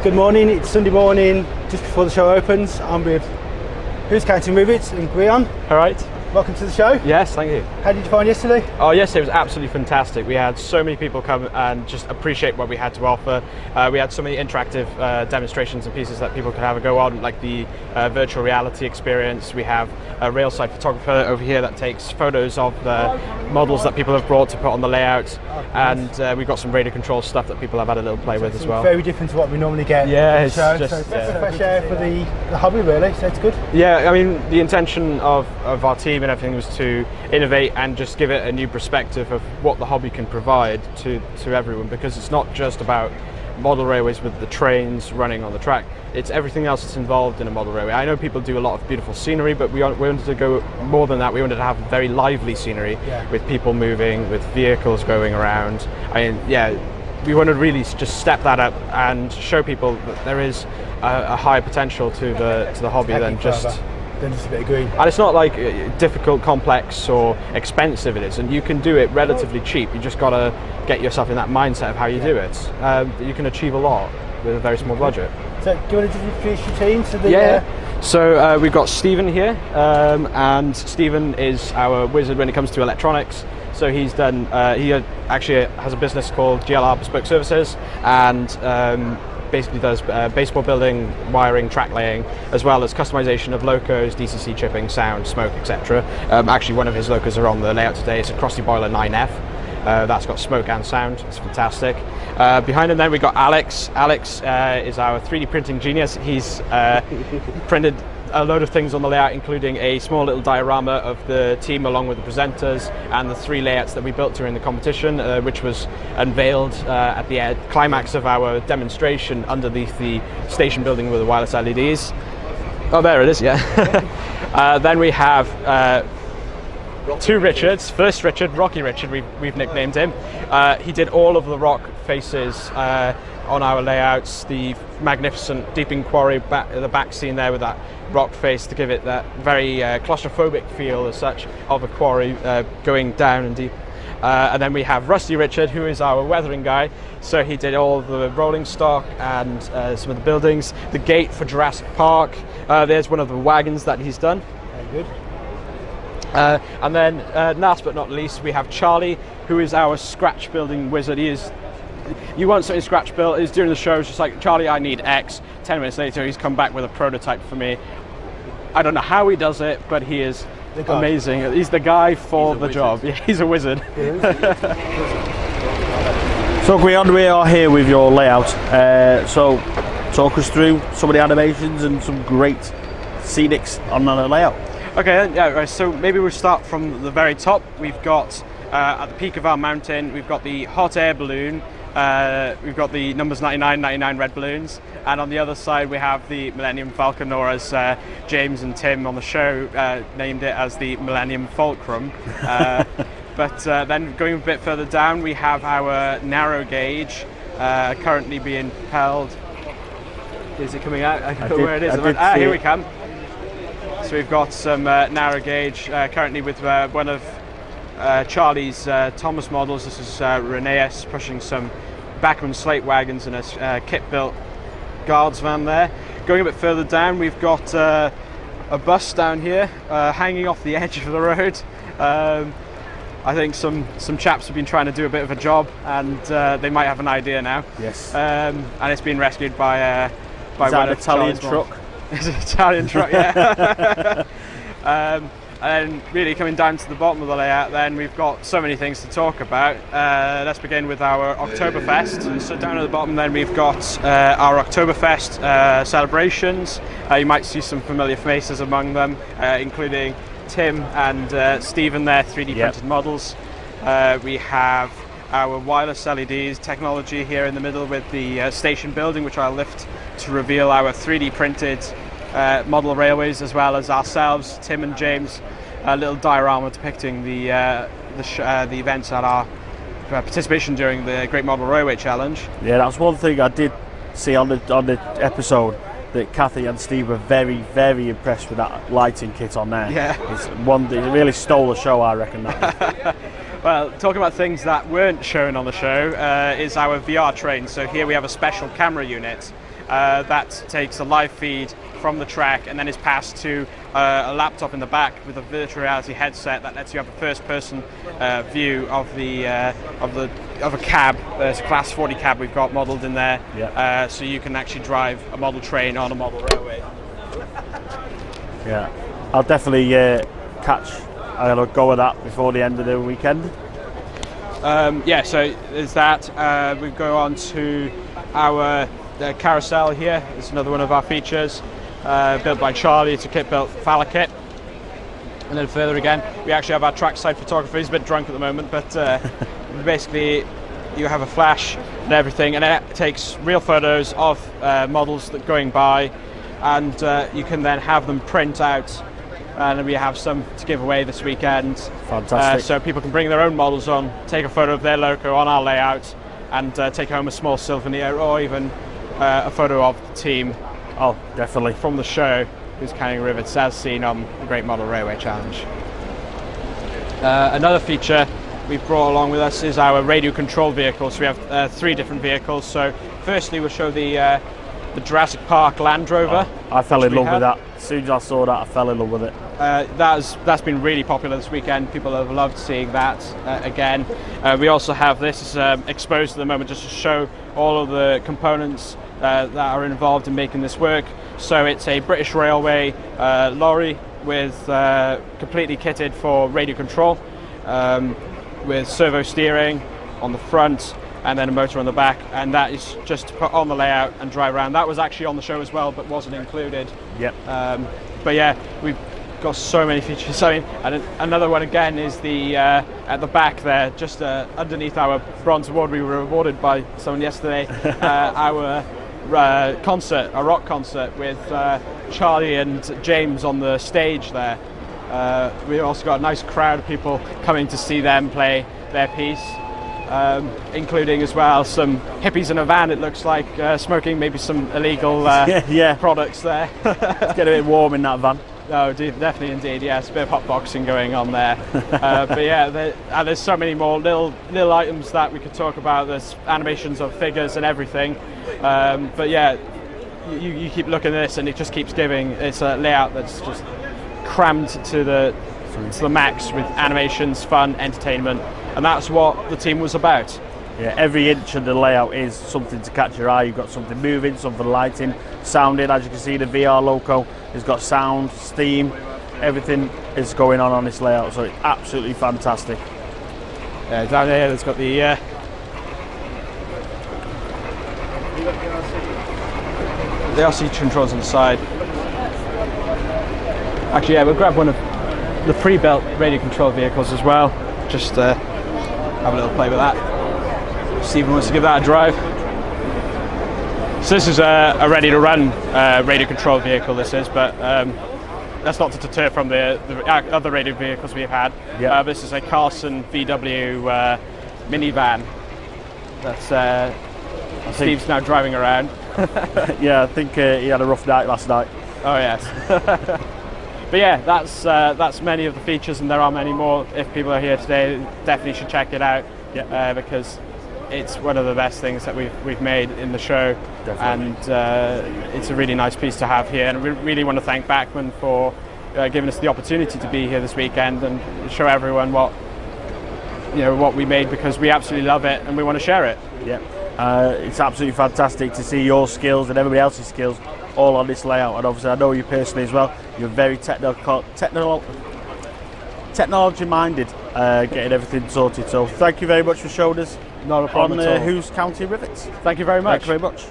Good morning, it's Sunday morning just before the show opens. I'm with Who's Counting Rivets and Grian. All right. Welcome to the show. Yes, thank you. How did you find yesterday? Oh, yesterday was absolutely fantastic. We had so many people come and just appreciate what we had to offer. We had so many interactive demonstrations and pieces that people could have a go on, like the virtual reality experience. We have a railside photographer over here that takes photos of the models that people have brought to put on the layout. And we've got some radio control stuff that people have had a little play with as well. Very different to what we normally get. Yeah, it's just so fresh air for the hobby, really, so it's good. Yeah, I mean, the intention of our team and everything was to innovate and just give it a new perspective of what the hobby can provide to everyone, because it's not just about model railways with the trains running on the track, it's everything else that's involved in a model railway. I know people do a lot of beautiful scenery, but we wanted to go more than that. We wanted to have very lively scenery with people moving, with vehicles going around. I mean, yeah, we wanted to really just step that up and show people that there is a higher potential to the hobby than just a bit of green. And it's not like difficult, complex or expensive it is, and you can do it relatively cheap. You just got to get yourself in that mindset of how you do it. You can achieve a lot with a very small budget. So do you want to introduce your team to the... So we've got Stephen here, and Stephen is our wizard when it comes to electronics. So he's done, he actually has a business called GLR Bespoke Services, and basically does baseboard building, wiring, track laying, as well as customization of locos, DCC chipping, sound, smoke, etc. Actually, one of his locos are on the layout today. It's a Crossley Boiler 9F. That's got smoke and sound. It's fantastic. Behind him then we've got Alex. Alex is our 3D printing genius. He's printed a load of things on the layout, including a small little diorama of the team along with the presenters and the 3 layouts that we built during the competition, which was unveiled at the climax of our demonstration underneath the station building with the wireless LEDs. Oh, there it is, yeah. Then we have 2 Richards. First Richard, Rocky Richard, we've nicknamed him. He did all of the rock faces on our layouts, the magnificent Deeping Quarry, the back scene there with that rock face to give it that very claustrophobic feel as such of a quarry going down and deep. And then we have Rusty Richard, who is our weathering guy. So he did all the rolling stock and some of the buildings, the gate for Jurassic Park. There's one of the wagons that he's done. Very good. And then last but not least, we have Charlie, who is our scratch building wizard. He is, you want something scratch built, is during the show, it's just like, Charlie, I need X. 10 minutes later, he's come back with a prototype for me. I don't know how he does it, but he is amazing. He's the guy for the job. Yeah, he's a wizard. So Grian, we are here with your layout. So talk us through some of the animations and some great scenics on the layout. Okay, yeah, right, so maybe we'll start from the very top. We've got, at the peak of our mountain, we've got the hot air balloon. We've got the numbers 99, 99 red balloons, and on the other side we have the Millennium Falcon, or as James and Tim on the show named it as the Millennium Fulcrum. But then going a bit further down, we have our narrow gauge currently being propelled. Is it coming out? I don't know where it is. Here we come. So we've got some narrow gauge currently with one of Charlie's Thomas models. This is Rheneas pushing some Bachmann slate wagons and a kit-built guards van there. Going a bit further down, we've got a bus down here hanging off the edge of the road. I think some chaps have been trying to do a bit of a job, and they might have an idea now. Yes. And it's been rescued by one an Italian truck. It's an Italian truck, yeah. And really coming down to the bottom of the layout, then we've got so many things to talk about. Let's begin with our Oktoberfest. So down at the bottom then we've got our Oktoberfest celebrations. You might see some familiar faces among them, including Tim and Stephen there, 3D printed models. We have our wireless LEDs technology here in the middle with the station building, which I'll lift to reveal our 3D printed model railways, as well as ourselves, Tim and James, a little diorama depicting the events at our participation during the Great Model Railway Challenge. Yeah, that's one thing I did see on the episode, that Kathy and Steve were very, very impressed with that lighting kit on there. Yeah. It's one that really stole the show, I reckon. That Well, talking about things that weren't shown on the show is our VR train. So here we have a special camera unit that takes a live feed from the track and then is passed to a laptop in the back with a virtual reality headset that lets you have a first-person view of a cab. There's a Class 40 cab we've got modelled in there, so you can actually drive a model train on a model railway. Yeah, I'll definitely I'll go with that before the end of the weekend. Yeah, so there's that. We go on to our carousel here. It's another one of our features, built by Charlie. It's a kit-built Fowler kit. And then further again, we actually have our trackside photographer. He's a bit drunk at the moment, but basically you have a flash and everything, and it takes real photos of models that going by, and you can then have them print out. And we have some to give away this weekend. Fantastic. So people can bring their own models on, take a photo of their logo on our layout, and take home a small souvenir, or even a photo of the team. Oh, definitely. From the show, who's carrying Rivets, as seen on the Great Model Railway Challenge. Another feature we've brought along with us is our radio control vehicle. So we have 3 different vehicles. So firstly, we'll show the Jurassic Park Land Rover. Oh, I fell in love with that. As soon as I saw that, I fell in love with it. That's been really popular this weekend. People have loved seeing that again. We also have this exposed at the moment just to show all of the components that are involved in making this work. So it's a British Railway lorry with completely kitted for radio control, with servo steering on the front and then a motor on the back, and that is just to put on the layout and drive around. That was actually on the show as well, but wasn't included. Yep. But yeah, we've got so many features. I mean, and another one again is the at the back there, just underneath our bronze award we were awarded by someone yesterday. Our concert, a rock concert with Charlie and James on the stage there. We also got a nice crowd of people coming to see them play their piece. Including as well some hippies in a van, it looks like, smoking maybe some illegal products there. It's getting a bit warm in that van. Oh, definitely indeed, yes, a bit of hot boxing going on there. But yeah, there's so many more little items that we could talk about. There's animations of figures and everything. But yeah, you keep looking at this and it just keeps giving. It's a layout that's just crammed to the max with animations, fun, entertainment. And that's what the team was about. Yeah, every inch of the layout is something to catch your eye. You've got something moving, something lighting, sounding. As you can see, the VR logo has got sound, steam, everything is going on this layout. So it's absolutely fantastic. Yeah, down there, it's got the RC controls on the side. Actually, yeah, we'll grab one of the pre-built radio control vehicles as well. Just have a little play with that. Stephen wants to give that a drive. So this is a ready-to-run radio control vehicle, this is, but that's not to deter from the other radio vehicles we've had. Yeah. This is a Carlson VW minivan that's Steve's now driving around. Yeah, I think he had a rough night last night. Oh yes. But yeah, that's many of the features, and there are many more. If people are here today, definitely should check it out. Yeah. Because it's one of the best things that we've made in the show. Definitely. And it's a really nice piece to have here. And we really want to thank Bachmann for giving us the opportunity to be here this weekend and show everyone what we made, because we absolutely love it and we want to share it. Yeah. It's absolutely fantastic to see your skills and everybody else's skills all on this layout, and obviously I know you personally as well. You're very technology minded, getting everything sorted. So thank you very much for showing us Not a problem on at all. Who's Counting Rivets. Thank you very much. Thank you very much.